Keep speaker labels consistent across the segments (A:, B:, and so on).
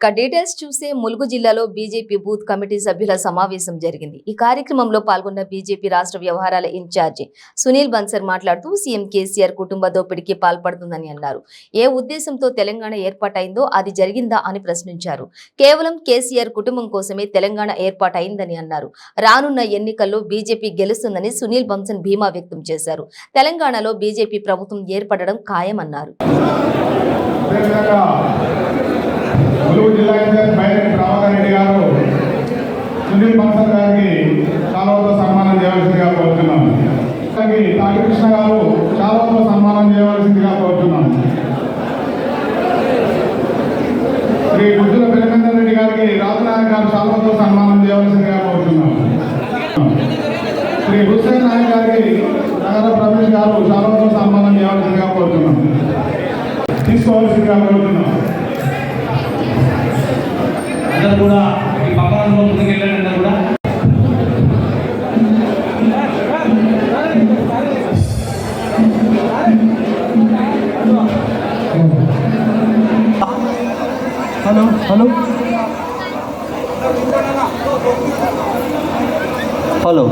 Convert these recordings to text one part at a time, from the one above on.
A: Details చూసే ములుగు జిల్లాలో BJP booth committee సభ్యుల సమావేశం జరిగింది. ఈ కార్యక్రమంలో పాల్గొన్న బీజేపీ రాష్ట్ర వ్యవహారాల ఇన్ఛార్జి సునీల్ బన్సర్ మాట్లాడుతూ సీఎం కేసీఆర్ కుటుంబ దోపిడీకి పాల్పడుతుందని అన్నారు. ఏ ఉద్దేశంతో తెలంగాణ ఏర్పాటైందో అది జరిగిందా అని ప్రశ్నించారు. కేవలం కేసీఆర్ కుటుంబం కోసమే తెలంగాణ ఏర్పాటైందని అన్నారు. రానున్న ఎన్నికల్లో బీజేపీ గెలుస్తుందని సునీల్ బన్సర్ ధీమా వ్యక్తం చేశారు. తెలంగాణలో బీజేపీ ప్రభుత్వం ఏర్పడడం ఖాయమన్నారు.
B: ములుగు జిల్లా ఇన్ఛార్జ్ బైరెడ్డి ప్రభాకర్ రెడ్డి గారు సునీల్ బన్సర్ గారికి శాలువాతో సన్మానం చేయవలసిందిగా కోరుతున్నాం. తాటికృష్ణ గారు శాలువాతో సన్మానం చేయవలసిందిగా కోరుతున్నాం. శ్రీ గుజ్జుల పెరిమేందర్ రెడ్డి గారికి రాజనాయక్ గారు శాలువాతో సన్మానం చేయవలసిందిగా కోరుతున్నాం. శ్రీ హుస్సేన్ నాయక్ గారికి నగర రమేష్ గారు శాలువాతో సన్మానం చేయవలసిందిగా కోరుతున్నాం. తీసుకోవాల్సిందిగా కోరుతున్నాం.
C: అందరూ కూడా ఈ పక్కనలో ముందుకెళ్ళండి. కూడా
D: హలో హలో హలో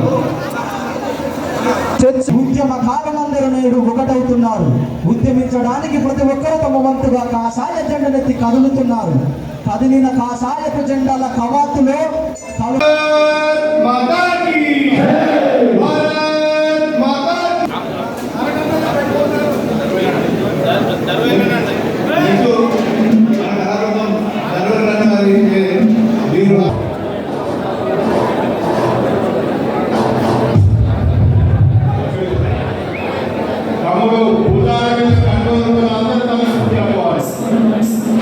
E: ఉద్యమ కారణందరూ నేడు ఒకటవుతున్నారు. ఉద్యమించడానికి ప్రతి ఒక్కరూ తమ వంతుగా కాషాయ జెండనెత్తి కదులుతున్నారు. కదిలిన కాషాయపు జెండాల కవాతులో